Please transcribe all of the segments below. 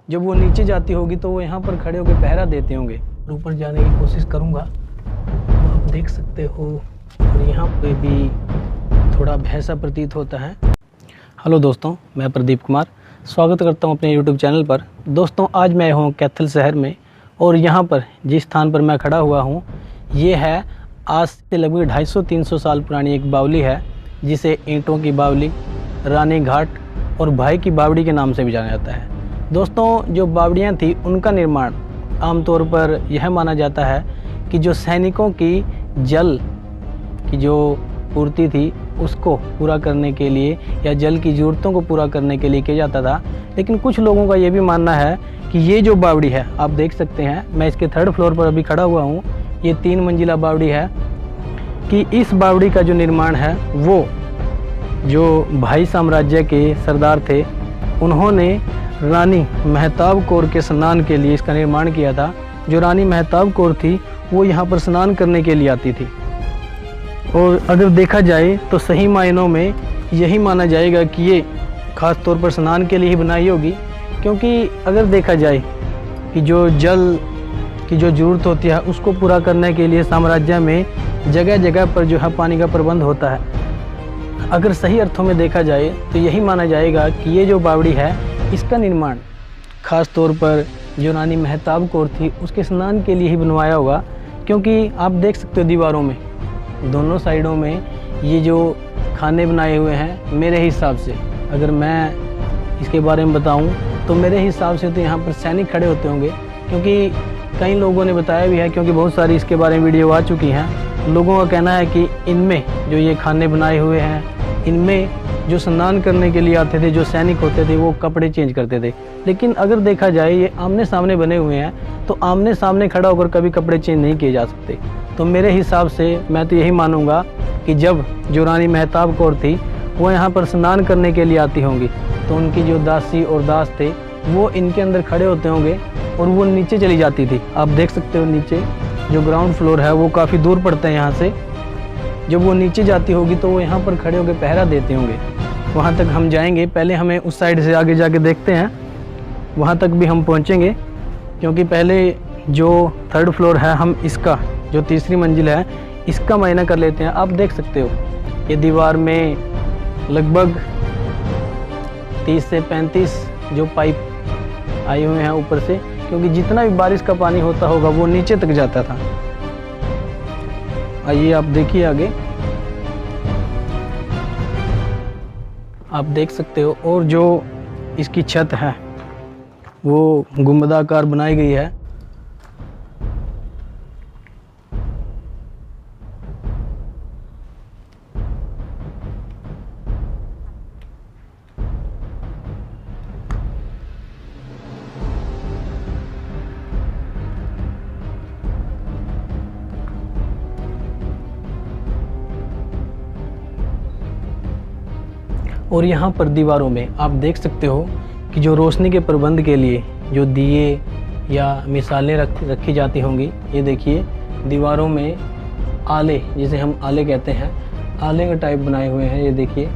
जब वो नीचे जाती होगी तो वो यहाँ पर खड़े होकर पहरा देते होंगे। ऊपर जाने की कोशिश करूँगा तो आप देख सकते हो, और यहाँ पे भी थोड़ा भय सा प्रतीत होता है। हेलो दोस्तों, मैं प्रदीप कुमार स्वागत करता हूँ अपने YouTube चैनल पर। दोस्तों, आज मैं हूँ कैथल शहर में, और यहाँ पर जिस स्थान पर मैं खड़ा हुआ हूँ ये है आज से लगभग 250-300 साल पुरानी एक बावली है, जिसे ईंटों की बावली, रानी घाट और भाई की बावड़ी के नाम से भी जाना जाता है। दोस्तों, जो बावड़ियाँ थी उनका निर्माण आमतौर पर यह माना जाता है कि जो सैनिकों की जल की जो पूर्ति थी उसको पूरा करने के लिए या जल की ज़रूरतों को पूरा करने के लिए किया जाता था। लेकिन कुछ लोगों का ये भी मानना है कि ये जो बावड़ी है, आप देख सकते हैं, मैं इसके 3rd फ्लोर पर अभी खड़ा हुआ हूँ। ये 3 मंजिला बावड़ी है कि इस बावड़ी का जो निर्माण है वो जो भाई साम्राज्य के सरदार थे उन्होंने रानी महताब कौर के स्नान के लिए इसका निर्माण किया था। जो रानी महताब कौर थी वो यहाँ पर स्नान करने के लिए आती थी, और अगर देखा जाए तो सही मायनों में यही माना जाएगा कि ये ख़ास तौर पर स्नान के लिए ही बनाई होगी, क्योंकि अगर देखा जाए कि जो जल की जो ज़रूरत होती है उसको पूरा करने के लिए साम्राज्य में जगह जगह पर जो है पानी का प्रबंध होता है। अगर सही अर्थों में देखा जाए तो यही माना जाएगा कि ये जो बावड़ी है इसका निर्माण ख़ास तौर पर जो रानी महताब कौर थी उसके स्नान के लिए ही बनवाया होगा, क्योंकि आप देख सकते हो दीवारों में दोनों साइडों में ये जो खाने बनाए हुए हैं। मेरे हिसाब से अगर मैं इसके बारे में बताऊं तो मेरे हिसाब से तो यहाँ पर सैनिक खड़े होते होंगे, क्योंकि कई लोगों ने बताया भी है, क्योंकि बहुत सारी इसके बारे में वीडियो आ चुकी हैं। लोगों का कहना है कि इनमें जो ये खाने बनाए हुए हैं इनमें जो स्नान करने के लिए आते थे जो सैनिक होते थे वो कपड़े चेंज करते थे। लेकिन अगर देखा जाए ये आमने सामने बने हुए हैं तो आमने सामने खड़ा होकर कभी कपड़े चेंज नहीं किए जा सकते। तो मेरे हिसाब से मैं तो यही मानूंगा कि जब जो रानी महताब कौर थी वो यहाँ पर स्नान करने के लिए आती होंगी तो उनकी जो दासी और दास थे वो इनके अंदर खड़े होते होंगे और वो नीचे चली जाती थी। आप देख सकते हो नीचे जो ग्राउंड फ्लोर है वो काफ़ी दूर पड़ता है यहाँ से। जब वो नीचे जाती होगी तो वो यहाँ पर खड़े होकर पहरा देते होंगे। वहाँ तक हम जाएंगे, पहले हमें उस साइड से आगे जाके देखते हैं, वहाँ तक भी हम पहुँचेंगे, क्योंकि पहले जो 3rd फ्लोर है हम इसका जो 3री मंजिल है इसका मायना कर लेते हैं। आप देख सकते हो ये दीवार में लगभग 30 से 35 जो पाइप आए हुए हैं ऊपर से, क्योंकि जितना भी बारिश का पानी होता होगा वो नीचे तक जाता था। आइए आप देखिए आगे, आप देख सकते हो। और जो इसकी छत है वो गुंबदाकार बनाई गई है। और यहाँ पर दीवारों में आप देख सकते हो कि जो रोशनी के प्रबंध के लिए जो दिए या मिसालें रखी जाती होंगी, ये देखिए दीवारों में आले, जिसे हम आले कहते हैं, आले का टाइप बनाए हुए हैं। ये देखिए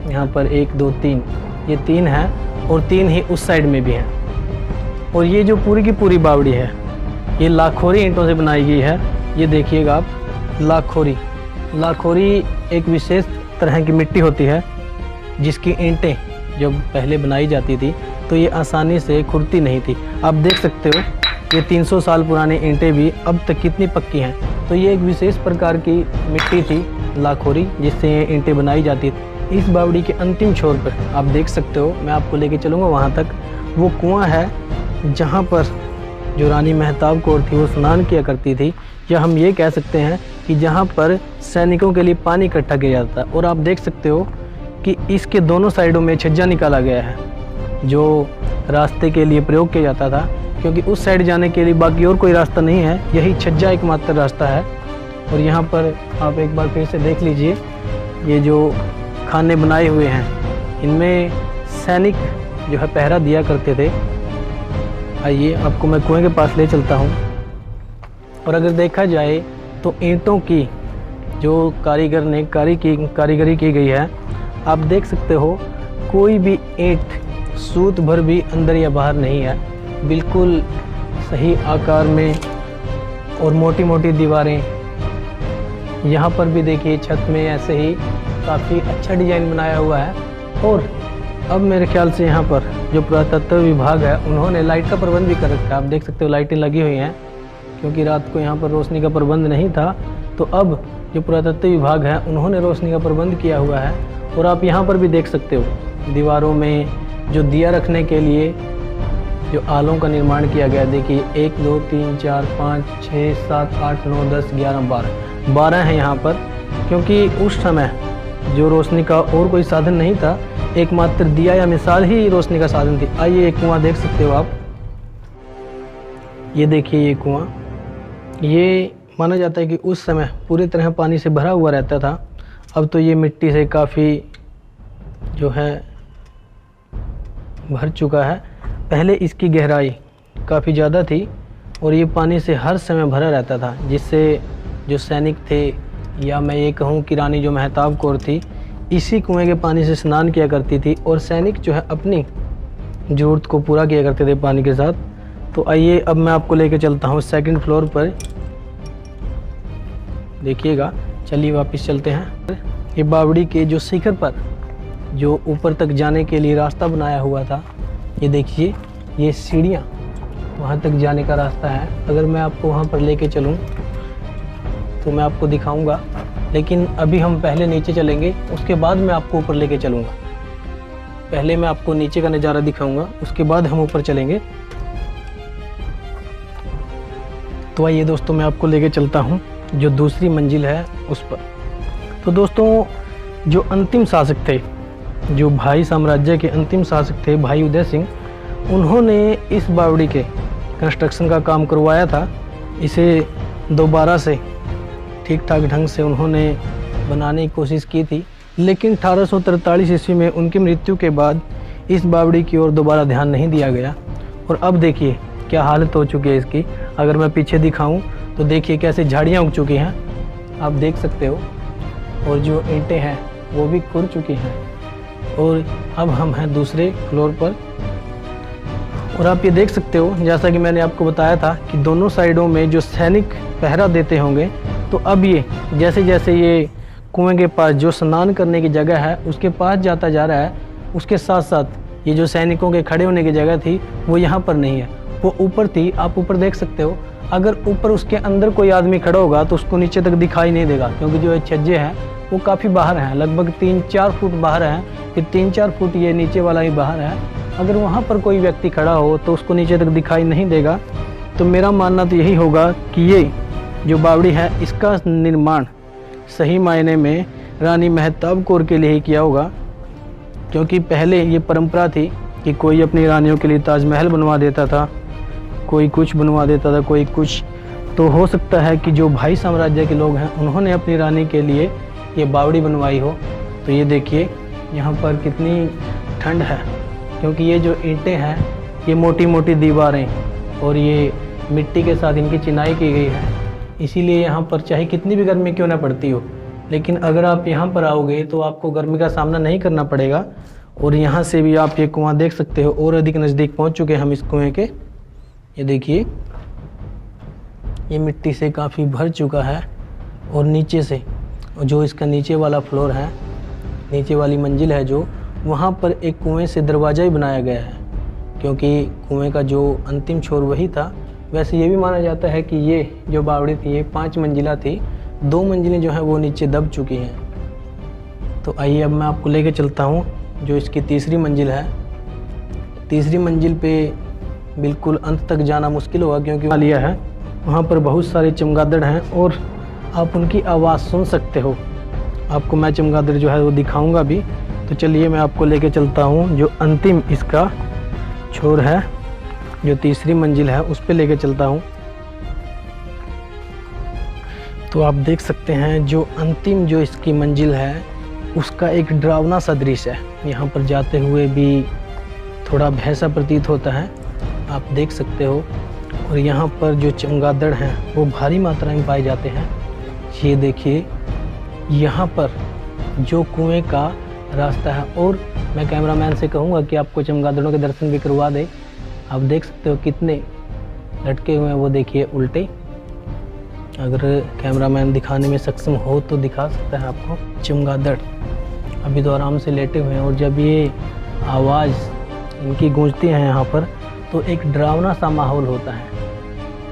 यहाँ पर 1 2 3, ये 3 हैं और 3 ही उस साइड में भी हैं। और ये जो पूरी की पूरी बावड़ी है ये लाखोरी ईंटों से बनाई गई है। ये देखिएगा आप, लाखोरी एक विशेष तरह की मिट्टी होती है जिसकी ईंटें जब पहले बनाई जाती थी तो ये आसानी से खुरती नहीं थी। आप देख सकते हो ये 300 साल पुरानी ईंटें भी अब तक कितनी पक्की हैं। तो ये एक विशेष प्रकार की मिट्टी थी लाखोरी, जिससे ये ईंटें बनाई जाती थी। इस बावड़ी के अंतिम छोर पर आप देख सकते हो, मैं आपको लेके चलूँगा वहाँ तक, वो कुआँ है जहाँ पर जो रानी महताब कौर थी वो स्नान किया करती थी, या हम ये कह सकते हैं कि जहाँ पर सैनिकों के लिए पानी इकट्ठा किया जाता है। और आप देख सकते हो कि इसके दोनों साइडों में छज्जा निकाला गया है जो रास्ते के लिए प्रयोग किया जाता था, क्योंकि उस साइड जाने के लिए बाकी और कोई रास्ता नहीं है, यही छज्जा एकमात्र रास्ता है। और यहाँ पर आप एक बार फिर से देख लीजिए, ये जो खाने बनाए हुए हैं इनमें सैनिक जो है पहरा दिया करते थे। आइए आपको मैं कुएं के पास ले चलता हूँ। और अगर देखा जाए तो ईंटों की जो कारीगर ने कारीगरी की गई है, आप देख सकते हो कोई भी ईंट सूत भर भी अंदर या बाहर नहीं है, बिल्कुल सही आकार में और मोटी मोटी दीवारें। यहाँ पर भी देखिए छत में ऐसे ही काफ़ी अच्छा डिजाइन बनाया हुआ है। और अब मेरे ख्याल से यहाँ पर जो पुरातत्व विभाग है उन्होंने लाइट का प्रबंध भी कर रखा है। आप देख सकते हो लाइटें लगी हुई हैं, क्योंकि रात को यहाँ पर रोशनी का प्रबंध नहीं था, तो अब जो पुरातत्व विभाग है उन्होंने रोशनी का प्रबंध किया हुआ है। और आप यहाँ पर भी देख सकते हो दीवारों में जो दिया रखने के लिए जो आलों का निर्माण किया गया। देखिए 1 2 3 4 5 6 7 8 9 10 11 12 हैं यहाँ पर, क्योंकि उस समय जो रोशनी का और कोई साधन नहीं था, एकमात्र दिया या मिसाल ही रोशनी का साधन थी। आइए एक कुआं देख सकते हो आप, ये देखिए ये कुआं, ये माना जाता है कि उस समय पूरी तरह पानी से भरा हुआ रहता था। अब तो ये मिट्टी से काफ़ी जो है भर चुका है। पहले इसकी गहराई काफ़ी ज़्यादा थी और ये पानी से हर समय भरा रहता था, जिससे जो सैनिक थे या मैं ये कहूँ कि रानी जो महताब कौर थी, इसी कुएं के पानी से स्नान किया करती थी और सैनिक जो है अपनी ज़रूरत को पूरा किया करते थे पानी के साथ। तो आइए अब मैं आपको लेकर चलता हूँ सेकंड फ्लोर पर, देखिएगा। चलिए वापस चलते हैं। ये बावड़ी के जो शिखर पर जो ऊपर तक जाने के लिए रास्ता बनाया हुआ था, ये देखिए ये सीढ़ियाँ, वहाँ तक जाने का रास्ता है। अगर मैं आपको वहाँ पर लेके चलूँ तो मैं आपको दिखाऊंगा, लेकिन अभी हम पहले नीचे चलेंगे, उसके बाद मैं आपको ऊपर लेके चलूँगा। पहले मैं आपको नीचे का नज़ारा दिखाऊंगा, उसके बाद हम ऊपर चलेंगे। तो आइए दोस्तों मैं आपको लेके चलता हूँ जो दूसरी मंजिल है उस पर। तो दोस्तों जो अंतिम शासक थे, जो भाई साम्राज्य के अंतिम शासक थे भाई उदय सिंह, उन्होंने इस बावड़ी के कंस्ट्रक्शन का काम करवाया था। इसे दोबारा से ठीक ठाक ढंग से उन्होंने बनाने की कोशिश की थी, लेकिन 1843 ईस्वी में उनकी मृत्यु के बाद इस बावड़ी की ओर दोबारा ध्यान नहीं दिया गया। और अब देखिए क्या हालत हो चुकी है इसकी। अगर मैं पीछे दिखाऊं तो देखिए कैसे झाड़ियाँ उग चुकी हैं, आप देख सकते हो। और जो ईंटें हैं वो भी खुर चुकी हैं। और अब हम हैं दूसरे फ्लोर पर, और आप ये देख सकते हो, जैसा कि मैंने आपको बताया था कि दोनों साइडों में जो सैनिक पहरा देते होंगे, तो अब ये जैसे जैसे ये कुएं के पास जो स्नान करने की जगह है उसके पास जाता जा रहा है, उसके साथ साथ ये जो सैनिकों के खड़े होने की जगह थी वो यहाँ पर नहीं है, वो ऊपर थी। आप ऊपर देख सकते हो। अगर ऊपर उसके अंदर कोई आदमी खड़ा होगा तो उसको नीचे तक दिखाई नहीं देगा, क्योंकि जो छज्जे हैं वो काफ़ी बाहर हैं, लगभग 3-4 फुट बाहर हैं, फिर 3-4 फुट ये नीचे वाला ही बाहर है। अगर वहाँ पर कोई व्यक्ति खड़ा हो तो उसको नीचे तक दिखाई नहीं देगा। तो मेरा मानना तो यही होगा कि ये जो बावड़ी है इसका निर्माण सही मायने में रानी महताब कौर के लिए ही किया होगा, क्योंकि पहले ये परंपरा थी कि कोई अपनी रानियों के लिए ताजमहल बनवा देता था, कोई कुछ बनवा देता था, कोई कुछ। तो हो सकता है कि जो भाई साम्राज्य के लोग हैं उन्होंने अपनी रानी के लिए ये बावड़ी बनवाई हो। तो ये देखिए यहाँ पर कितनी ठंड है, क्योंकि ये जो ईंटें हैं ये मोटी मोटी दीवारें और ये मिट्टी के साथ इनकी चिनाई की गई है, इसीलिए यहाँ पर चाहे कितनी भी गर्मी क्यों ना पड़ती हो, लेकिन अगर आप यहाँ पर आओगे तो आपको गर्मी का सामना नहीं करना पड़ेगा। और यहाँ से भी आप ये कुआं देख सकते हो, और अधिक नज़दीक पहुँच चुके हैं हम इस कुएँ के। ये देखिए ये मिट्टी से काफ़ी भर चुका है, और नीचे से जो इसका नीचे वाला फ्लोर है, नीचे वाली मंजिल है जो, वहाँ पर एक कुएं से दरवाज़ा ही बनाया गया है, क्योंकि कुएं का जो अंतिम छोर वही था। वैसे ये भी माना जाता है कि ये जो बावड़ी थी ये 5 मंजिला थी, 2 मंजिलें जो हैं वो नीचे दब चुकी हैं। तो आइए अब मैं आपको लेके चलता हूँ जो इसकी तीसरी मंजिल है। तीसरी मंजिल पे बिल्कुल अंत तक जाना मुश्किल होगा, क्योंकि लिया है वहाँ पर बहुत सारे चमगादड़ हैं और आप उनकी आवाज़ सुन सकते हो। आपको मैं चमगादड़ जो है वो दिखाऊंगा भी। तो चलिए मैं आपको लेके चलता हूँ जो अंतिम इसका छोर है, जो तीसरी मंजिल है, उस पे लेके चलता हूँ। तो आप देख सकते हैं जो अंतिम जो इसकी मंजिल है उसका एक डरावना सा दृश्य है। यहाँ पर जाते हुए भी थोड़ा भय सा प्रतीत होता है, आप देख सकते हो। और यहाँ पर जो चमगादड़ हैं वो भारी मात्रा में पाए जाते हैं। ये देखिए यहाँ पर जो कुएं का रास्ता है, और मैं कैमरामैन से कहूँगा कि आपको चमगादड़ों के दर्शन भी करवा दे। आप देख सकते हो कितने लटके हुए हैं, वो देखिए उल्टे। अगर कैमरामैन दिखाने में सक्षम हो तो दिखा सकता है आपको। चमगादड़ अभी तो आराम से लेटे हुए हैं, और जब ये आवाज़ इनकी गूंजती है यहाँ पर तो एक डरावना सा माहौल होता है।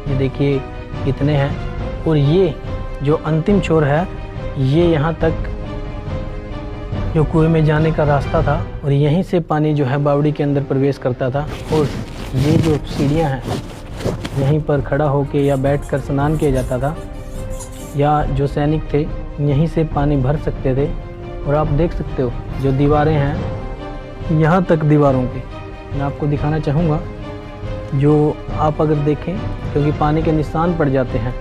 ये देखिए कितने हैं, और ये जो अंतिम छोर है ये यहाँ तक जो कुएं में जाने का रास्ता था, और यहीं से पानी जो है बावड़ी के अंदर प्रवेश करता था। और ये जो सीढ़ियाँ हैं यहीं पर खड़ा होके या बैठकर स्नान किया जाता था, या जो सैनिक थे यहीं से पानी भर सकते थे। और आप देख सकते हो जो दीवारें हैं यहाँ तक दीवारों की मैं आपको दिखाना चाहूँगा, जो आप अगर देखें क्योंकि पानी के निशान पड़ जाते हैं,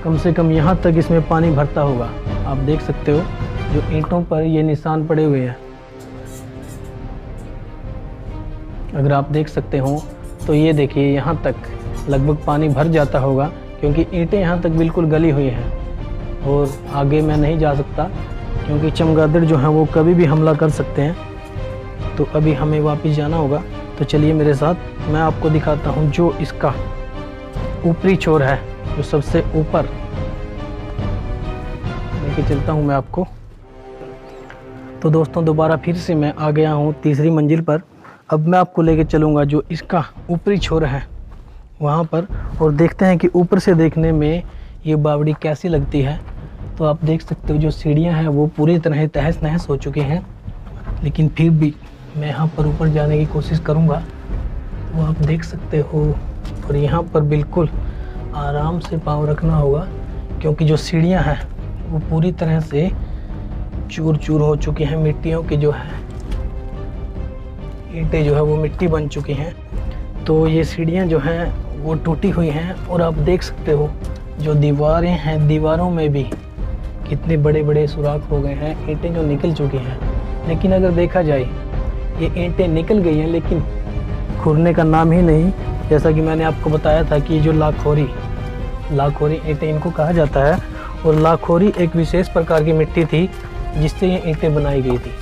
कम से कम यहाँ तक इसमें पानी भरता होगा। आप देख सकते हो जो ईंटों पर ये निशान पड़े हुए हैं, अगर आप देख सकते हो तो ये देखिए यहाँ तक लगभग पानी भर जाता होगा, क्योंकि ईंटें यहाँ तक बिल्कुल गली हुई हैं। और आगे मैं नहीं जा सकता क्योंकि चमगादड़ जो हैं वो कभी भी हमला कर सकते हैं। तो अभी हमें वापस जाना होगा, तो चलिए मेरे साथ, मैं आपको दिखाता हूँ जो इसका ऊपरी छोर है, जो सबसे ऊपर लेके चलता हूँ मैं आपको। तो दोस्तों दोबारा फिर से मैं आ गया हूँ तीसरी मंजिल पर। अब मैं आपको लेके चलूँगा जो इसका ऊपरी छोर है वहाँ पर, और देखते हैं कि ऊपर से देखने में ये बावड़ी कैसी लगती है। तो आप देख सकते हो जो सीढ़ियाँ हैं वो पूरी तरह तहस नहस हो चुकी हैं, लेकिन फिर भी मैं यहाँ पर ऊपर जाने की कोशिश करूँगा। तो आप देख सकते हो, और यहाँ पर बिल्कुल आराम से पाँव रखना होगा, क्योंकि जो सीढ़ियाँ हैं वो पूरी तरह से चूर चूर हो चुकी हैं। मिट्टियों की जो है ईंटें जो है वो मिट्टी बन चुकी हैं। तो ये सीढ़ियाँ जो हैं वो टूटी हुई हैं, और आप देख सकते हो जो दीवारें हैं, दीवारों में भी कितने बड़े बड़े सुराख हो गए हैं, ईंटें जो निकल चुकी हैं। लेकिन अगर देखा जाए ये ईंटें निकल गई हैं, लेकिन खुरने का नाम ही नहीं। जैसा कि मैंने आपको बताया था कि जो लाखोरी ईंटें इनको कहा जाता है, और लाखोरी एक विशेष प्रकार की मिट्टी थी जिससे ये ईंटें बनाई गई थी।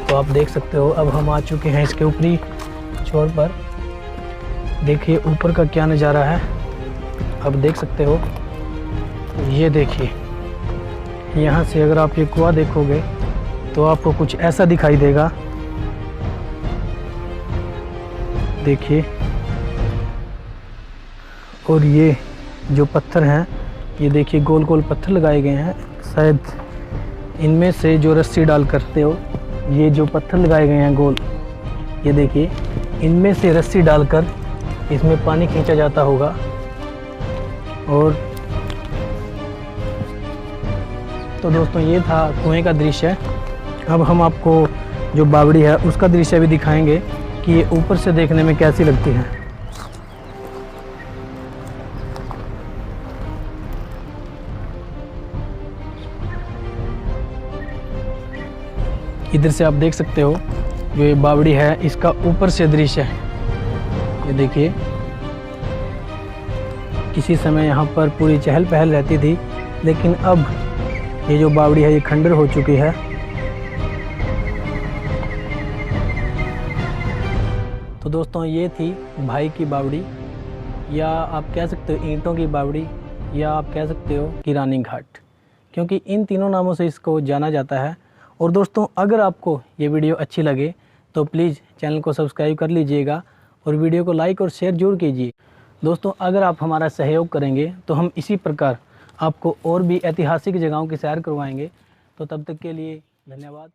तो आप देख सकते हो अब हम आ चुके हैं इसके ऊपरी छोर पर। देखिए ऊपर का क्या नज़ारा है, अब देख सकते हो। ये देखिए यहाँ से अगर आप ये कुआं देखोगे तो आपको कुछ ऐसा दिखाई देगा। देखिए, और ये जो पत्थर हैं ये देखिए गोल गोल पत्थर लगाए गए हैं। शायद इनमें से जो रस्सी डाल करते हो, ये जो पत्थर लगाए गए हैं गोल, ये देखिए इनमें से रस्सी डालकर इसमें पानी खींचा जाता होगा। और तो दोस्तों ये था कुएं का दृश्य। अब हम आपको जो बावड़ी है उसका दृश्य भी दिखाएंगे कि ये ऊपर से देखने में कैसी लगती है। इधर से आप देख सकते हो जो ये बावड़ी है इसका ऊपर से दृश्य है। ये देखिए किसी समय यहाँ पर पूरी चहल पहल रहती थी, लेकिन अब ये जो बावड़ी है ये खंडर हो चुकी है। तो दोस्तों ये थी भाई की बावड़ी, या आप कह सकते हो ईंटों की बावड़ी, या आप कह सकते हो कि रानी घाट, क्योंकि इन तीनों नामों से इसको जाना जाता है। और दोस्तों अगर आपको ये वीडियो अच्छी लगे तो प्लीज़ चैनल को सब्सक्राइब कर लीजिएगा, और वीडियो को लाइक और शेयर जरूर कीजिए। दोस्तों अगर आप हमारा सहयोग करेंगे तो हम इसी प्रकार आपको और भी ऐतिहासिक जगहों की सैर करवाएंगे। तो तब तक के लिए धन्यवाद।